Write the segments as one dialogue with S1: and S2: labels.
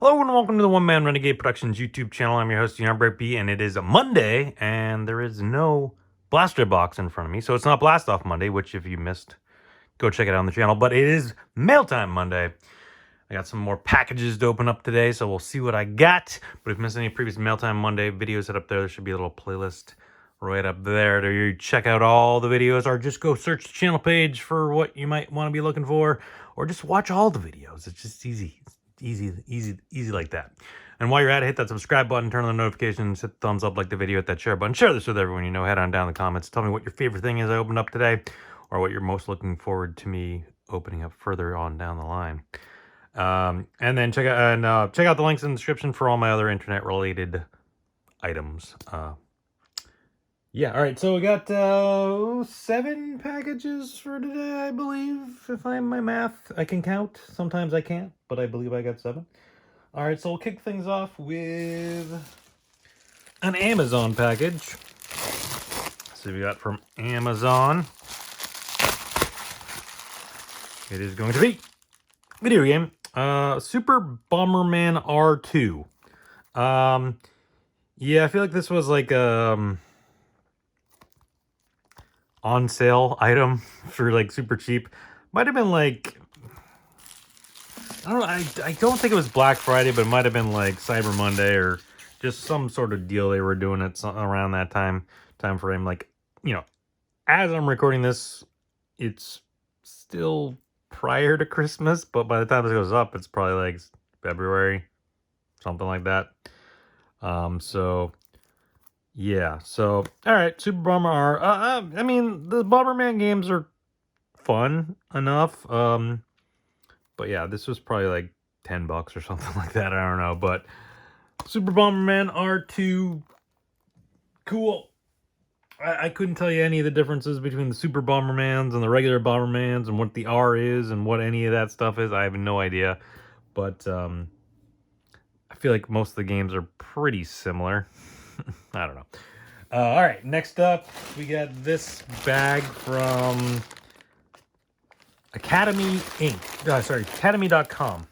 S1: Hello and welcome to the One Man Renegade Productions YouTube channel. I'm your host, Break B, and it is a Monday, and there is no blaster box in front of me, so it's not Blast Off Monday, which if you missed, go check it out on the channel, but it is Mail Time Monday. I got some more packages to open up today, so we'll see what I got. But if you missed any previous Mail Time Monday videos, head up there. There should be a little playlist right up there to you check out all the videos, or just go search the channel page for what you might want to be looking for, or just watch all the videos. It's just easy. Easy like that. And while you're at it, hit that subscribe button, turn on the notifications, hit the thumbs up, like the video, hit that share button, share this with everyone you know. Head on down in the comments, tell me what your favorite thing is I opened up today, or what you're most looking forward to me opening up further on down the line. And then check out the links in the description for all my other internet related items. Yeah, all right, so we got 7 packages for today, I believe, if my math, I can count. Sometimes I can't, but I believe I got 7. All right, so we'll kick things off with an Amazon package. So we got from Amazon. It is going to be video game, Super Bomberman R2. Yeah, I feel like this was like on sale item for like super cheap. Might have been like, I don't know, I don't think it was Black Friday, but it might have been like Cyber Monday or just some sort of deal they were doing at around that time frame. Like, you know, as I'm recording this, it's still prior to Christmas, but by the time this goes up, it's probably like February, something like that. So yeah, so all right, Super Bomber R. I mean, the Bomberman games are fun enough. But yeah, this was probably like $10 or something like that. I don't know, but Super Bomberman R2, cool. I couldn't tell you any of the differences between the Super Bombermans and the regular Bombermans and what the R is and what any of that stuff is. I have no idea, but I feel like most of the games are pretty similar. I don't know. All right, next up, we got this bag from Academy Inc. Sorry, Academy.com,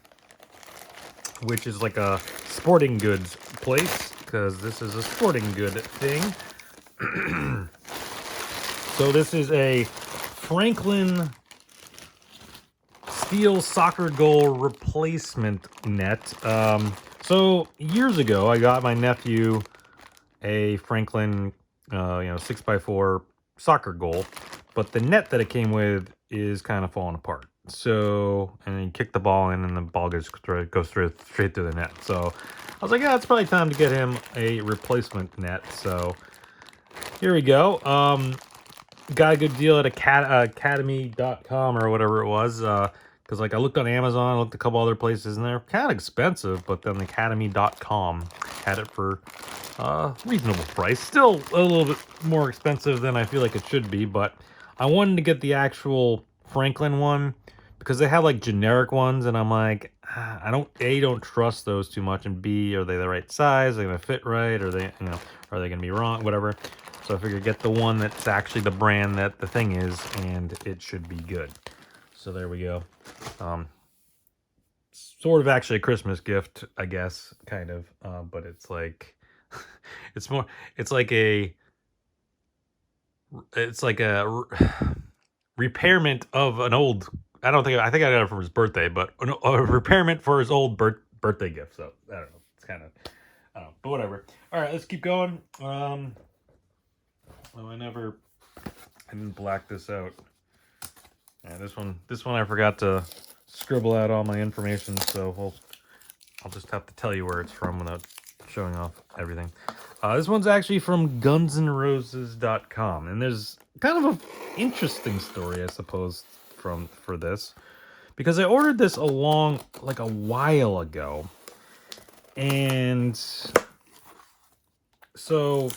S1: which is like a sporting goods place, because this is a sporting good thing. So this is a Franklin steel soccer goal replacement net. So years ago, I got my nephew a Franklin, 6x4 soccer goal, but the net that it came with is kind of falling apart. So, and you kick the ball in, and the ball goes straight through the net. So, I was like, yeah, it's probably time to get him a replacement net. So, here we go. Got a good deal at Academy.com or whatever it was. Because like I looked on Amazon, I looked a couple other places, and they're kind of expensive. But then Academy.com had it for reasonable price. Still a little bit more expensive than I feel like it should be, but I wanted to get the actual Franklin one because they have like generic ones, and I'm like, I don't trust those too much, and B, are they the right size? Are they gonna fit right? Are they, are they gonna be wrong? Whatever. So I figured get the one that's actually the brand that the thing is, and it should be good. So there we go. Sort of actually a Christmas gift, I guess, kind of, but it's like, it's like a repairment of an old, I think I got it for his birthday, but a repairment for his old birthday gift. So I don't know, it's kind of, I don't know, but whatever. All right, let's keep going. Oh, I didn't black this out. Yeah, this one I forgot to scribble out all my information, so I'll just have to tell you where it's from without showing off everything. This one's actually from gunsnroses.com, and there's kind of an interesting story, I suppose, for this, because I ordered this a while ago, and so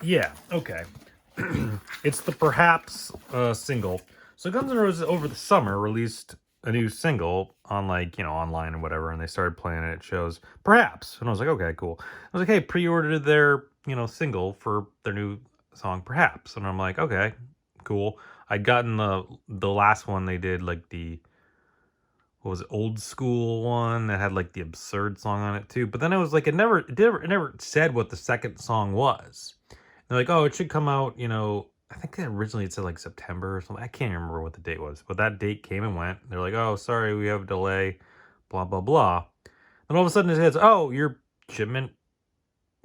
S1: yeah, okay. It's the Perhaps single. So Guns N' Roses over the summer released a new single on online and whatever, and they started playing it at shows. Perhaps. And I was like, okay, cool. I was like, hey, pre-ordered their, single for their new song, Perhaps. And I'm like, okay, cool. I'd gotten the last one they did, like what was it, old school one that had like the absurd song on it too. But then it was like it never said what the second song was. They're like, oh, it should come out, I think originally it said like September or something. I can't remember what the date was, but that date came and went. They're like, oh, sorry, we have a delay, blah, blah, blah. And all of a sudden it says, oh, your shipment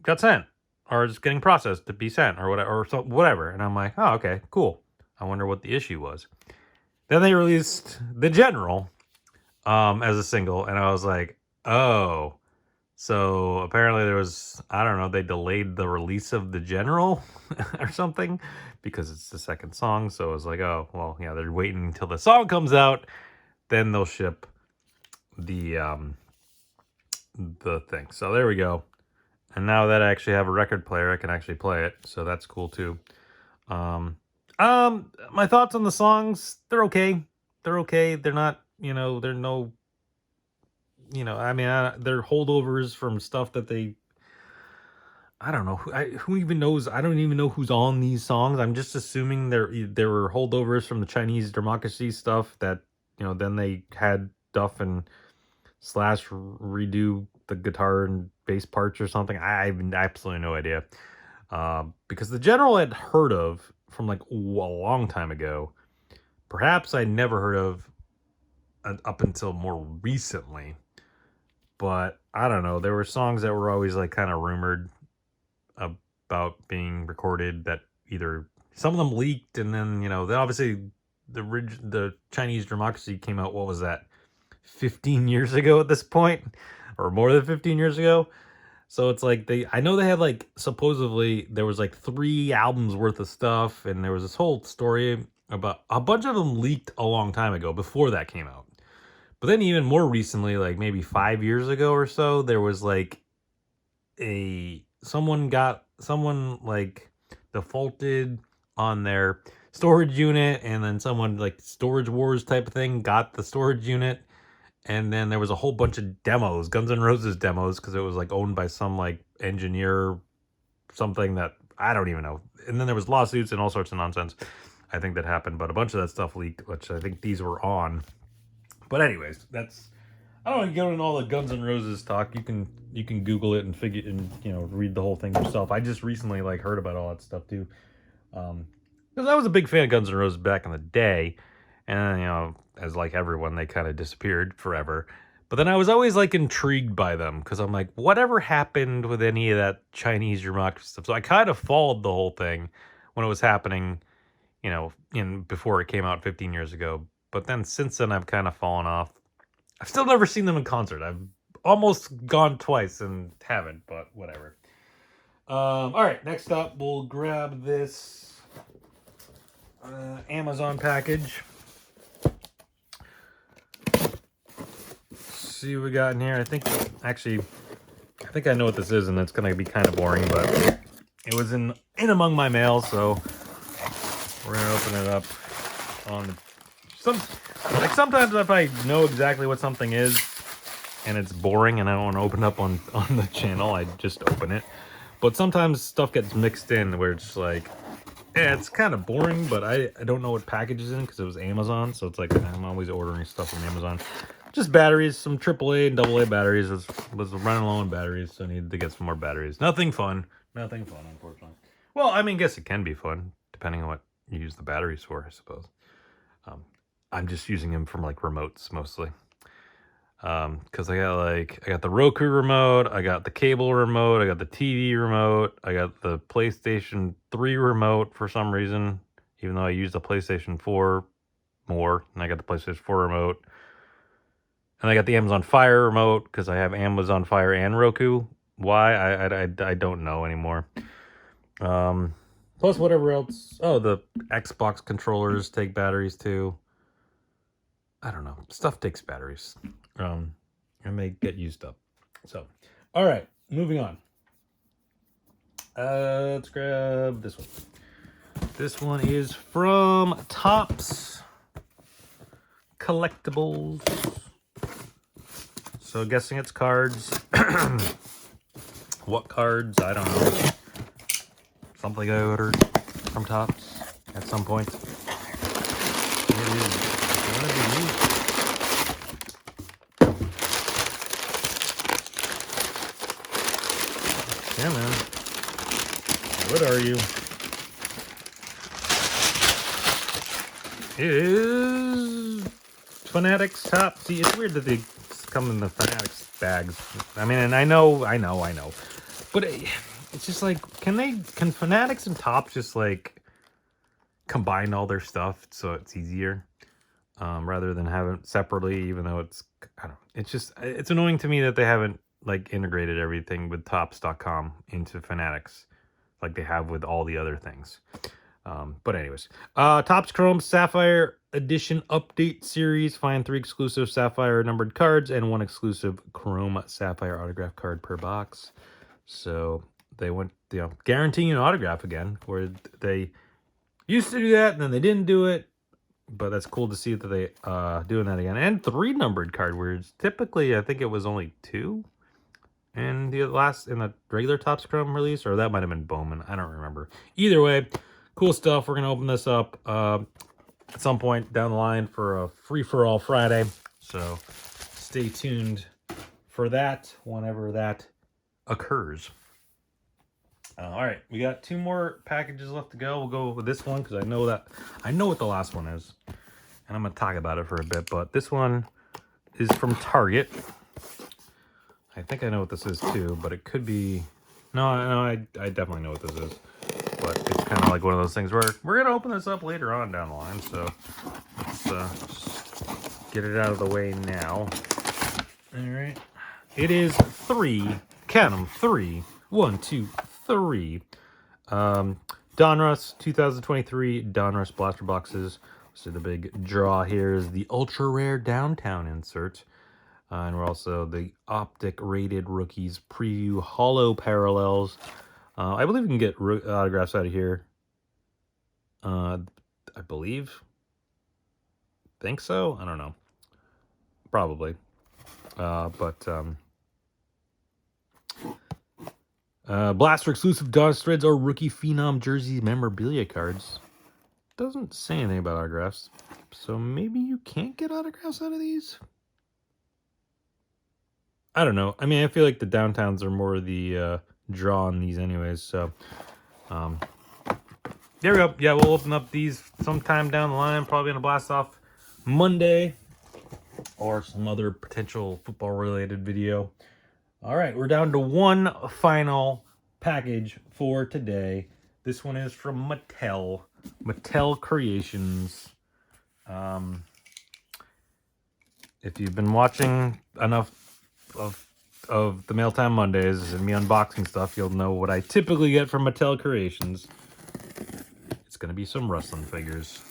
S1: got sent or it's getting processed to be sent or whatever, whatever. And I'm like, oh, okay, cool. I wonder what the issue was. Then they released The General as a single, and I was like, oh, so apparently there was, I don't know, they delayed the release of The General or something because it's the second song. So it was like, oh, well, yeah, they're waiting until the song comes out, then they'll ship the thing. So there we go. And now that I actually have a record player, I can actually play it. So that's cool too. My thoughts on the songs, they're okay. They're okay. They're not, they're no, I mean, they're holdovers from stuff that they, I don't know. Who even knows? I don't even know who's on these songs. I'm just assuming there were holdovers from the Chinese democracy stuff that, then they had stuff and slash redo the guitar and bass parts or something. I have absolutely no idea. Because The General I'd heard of from like a long time ago. Perhaps I'd never heard of up until more recently. But I don't know. There were songs that were always like kind of rumored about being recorded that either some of them leaked and then, then obviously the Chinese democracy came out, what was that, 15 years ago at this point? Or more than 15 years ago? So it's like I know they had like, supposedly there was like 3 albums worth of stuff, and there was this whole story about a bunch of them leaked a long time ago before that came out. But then even more recently, like maybe 5 years ago or so, there was like someone like defaulted on their storage unit, and then someone like Storage Wars type of thing got the storage unit. And then there was a whole bunch of demos, Guns N' Roses demos, because it was like owned by some like engineer, something that I don't even know. And then there was lawsuits and all sorts of nonsense, I think, that happened. But a bunch of that stuff leaked, which I think these were on. But anyways, I don't want to go into all the Guns N' Roses talk. You can Google it and figure and read the whole thing yourself. I just recently like heard about all that stuff too, because I was a big fan of Guns N' Roses back in the day. And, as like everyone, they kind of disappeared forever. But then I was always like intrigued by them because I'm like, whatever happened with any of that Chinese democracy stuff? So I kind of followed the whole thing when it was happening, before it came out 15 years ago. But then since then, I've kind of fallen off. I've still never seen them in concert. I've almost gone twice and haven't, but whatever. All right, next up, we'll grab this Amazon package. See what we got in here. I think I know what this is, and it's gonna be kind of boring, but it was in among my mail, so we're gonna open it up on sometimes if I know exactly what something is and it's boring and I don't want to open up on the channel, I just open it. But sometimes stuff gets mixed in where it's like, yeah, it's kind of boring, but I don't know what package is in because it was Amazon, so it's like I'm always ordering stuff from Amazon. Just batteries, some AAA and AA batteries. Was running low on batteries, so I needed to get some more batteries. Nothing fun, unfortunately. Well, I mean, I guess it can be fun, depending on what you use the batteries for, I suppose. I'm just using them for like remotes, mostly. Because I got the Roku remote, I got the cable remote, I got the TV remote, I got the PlayStation 3 remote for some reason, even though I use the PlayStation 4 more, and I got the PlayStation 4 remote. And I got the Amazon Fire remote because I have Amazon Fire and Roku. Why? I don't know anymore. Plus whatever else. Oh, the Xbox controllers take batteries too. I don't know. Stuff takes batteries. And they get used up. So, all right, moving on. Let's grab this one. This one is from Topps Collectibles. So guessing it's cards. What cards? I don't know. Something I ordered from Topps at some point. It is one of Come on. What are you? It is Fanatics top. See, it's weird that they come in the Fanatics bags. I mean, and I know. But it's just like, can Fanatics and Topps just like combine all their stuff so it's easier, rather than have it separately? Even though it's, I don't know, it's annoying to me that they haven't like integrated everything with Topps.com into Fanatics like they have with all the other things. But anyways, Topps Chrome Sapphire Edition Update Series. Find 3 exclusive Sapphire numbered cards and 1 exclusive Chrome Sapphire autograph card per box. So they went, guaranteeing an autograph again, where they used to do that and then they didn't do it. But that's cool to see that they doing that again. And 3 numbered card, where typically I think it was only 2 in the regular Topps Chrome release, or that might have been Bowman. I don't remember. Either way, cool stuff. We're gonna open this up at some point down the line for a free-for-all Friday. So stay tuned for that whenever that occurs. All right, we got 2 more packages left to go. We'll go with this one because I know what the last one is, and I'm gonna talk about it for a bit. But this one is from Target. I think I know what this is too, but it could be. No, I definitely know what this is. But it's kind of like one of those things where we're going to open this up later on down the line. So let's just get it out of the way now. All right. It is 3. Count them. 3. 1, 2, 3. Donruss 2023 Donruss blaster boxes. So the big draw here is the ultra rare downtown insert. And we're also the Optic Rated Rookies Preview Hollow Parallels. I believe we can get autographs out of here. I think so. I don't know. Probably. Blaster exclusive Dodge Threads or Rookie Phenom Jersey memorabilia cards. Doesn't say anything about autographs. So maybe you can't get autographs out of these? I don't know. I mean, I feel like the downtowns are more the draw on these anyways. So there we go. Yeah, we'll open up these sometime down the line, probably in a blast off Monday or some other potential football related video. All right, we're down to 1 final package for today. This one is from Mattel Creations. If you've been watching enough of the Mail Time Mondays and me unboxing stuff, you'll know what I typically get from Mattel Creations. It's going to be some wrestling figures.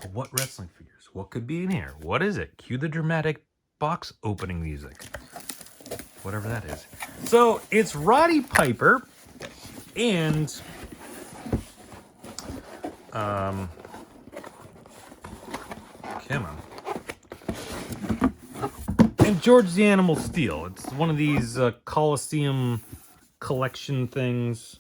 S1: But what wrestling figures? What could be in here? What is it? Cue the dramatic box opening music. Whatever that is. So, it's Roddy Piper and come on. And George the Animal Steel. It's one of these Coliseum collection things.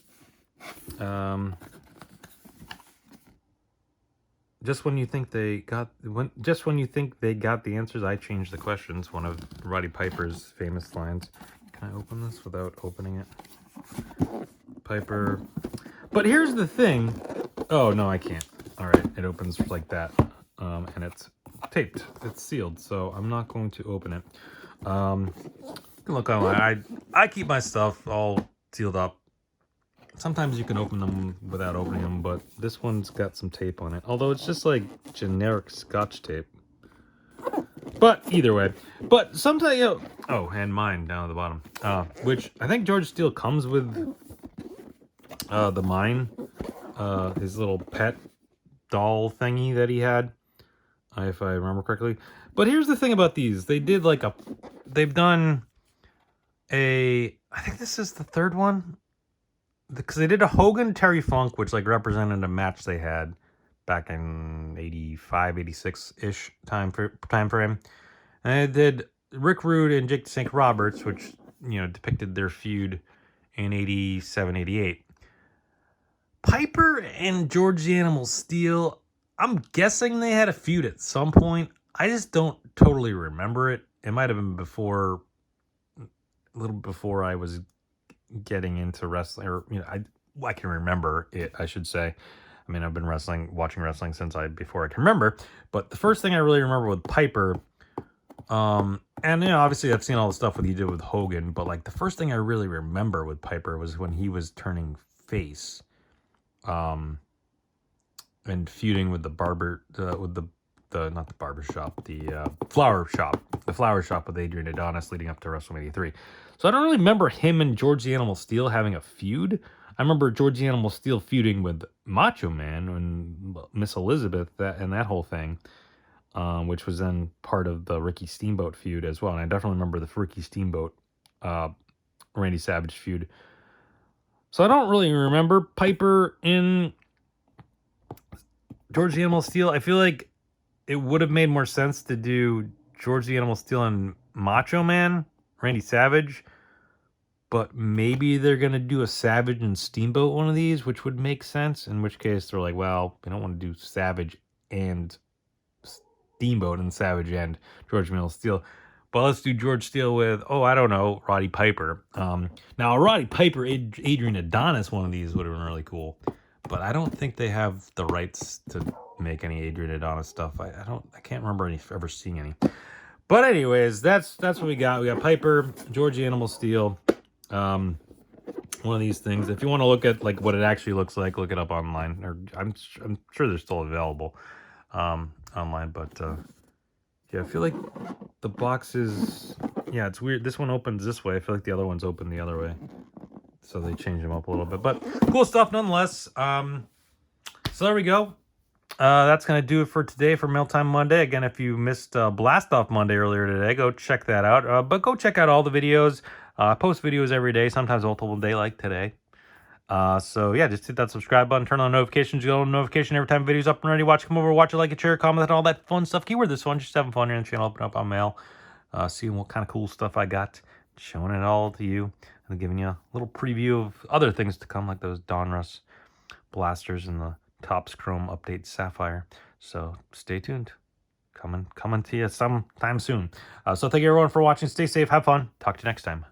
S1: Just when you think they got the answers, I changed the questions. One of Roddy Piper's famous lines. Can I open this without opening it? Piper. But here's the thing. Oh no, I can't. All right, it opens like that, and it's taped. It's sealed, so I'm not going to open it. Look online. I keep my stuff all sealed up. Sometimes you can open them without opening them, but this one's got some tape on it. Although it's just like generic Scotch tape. But either way. But sometimes, oh, and mine down at the bottom. Which I think George Steele comes with the mine. His little pet doll thingy that he had. If I remember correctly. But here's the thing about these. They've done I think this is the 3rd one. Because they did a Hogan Terry Funk, which like represented a match they had back in 85, 86-ish time frame. And they did Rick Rude and Jake the Snake Roberts, which, depicted their feud in 87, 88. Piper and George the Animal Steel, I'm guessing they had a feud at some point. I just don't totally remember it. It might have been a little before I was getting into wrestling, or I can remember it, I should say. I mean, I've been watching wrestling since before I can remember. But the first thing I really remember with Piper, and obviously I've seen all the stuff he did with Hogan, but like the first thing I really remember with Piper was when he was turning face, and feuding with the barber, with the not the barber shop, the flower shop with Adrian Adonis leading up to WrestleMania 3. So I don't really remember him and George the Animal Steel having a feud. I remember George the Animal Steel feuding with Macho Man and Miss Elizabeth, and that whole thing, which was then part of the Ricky Steamboat feud as well. And I definitely remember the Ricky Steamboat, Randy Savage feud. So I don't really remember Piper in George the Animal Steel. I feel like it would have made more sense to do George the Animal Steel and Macho Man, Randy Savage. But maybe they're going to do a Savage and Steamboat one of these, which would make sense. In which case they're like, well, we don't want to do Savage and Steamboat and Savage and George the Animal Steel. But let's do George Steele with, I don't know, Roddy Piper. Now, a Roddy Piper, Adrian Adonis one of these would have been really cool. But I don't think they have the rights to make any Adrian Adonis stuff. I can't remember ever seeing any. But anyways, that's what we got. We got Piper, George the Animal Steel. One of these things. If you want to look at like what it actually looks like, look it up online. Or I'm sure they're still available online. But yeah, I feel like the box is, it's weird. This one opens this way. I feel like the other one's open the other way. So they changed them up a little bit, but cool stuff nonetheless. So there we go. That's going to do it for today for Mailtime Monday. Again, if you missed Blast Off Monday earlier today, go check that out. But go check out all the videos. I post videos every day, sometimes multiple day like today. So yeah, just hit that subscribe button, turn on notifications, you get a notification every time video's up and ready. Come over, watch it, like it, share, comment, and all that fun stuff. Keyword this one, just having fun here on the channel, open up on mail, seeing what kind of cool stuff I got, showing it all to you, and giving you a little preview of other things to come, like those Donruss blasters and the Topps Chrome Update Sapphire. So stay tuned. Coming to you sometime soon. So thank you everyone for watching. Stay safe, have fun. Talk to you next time.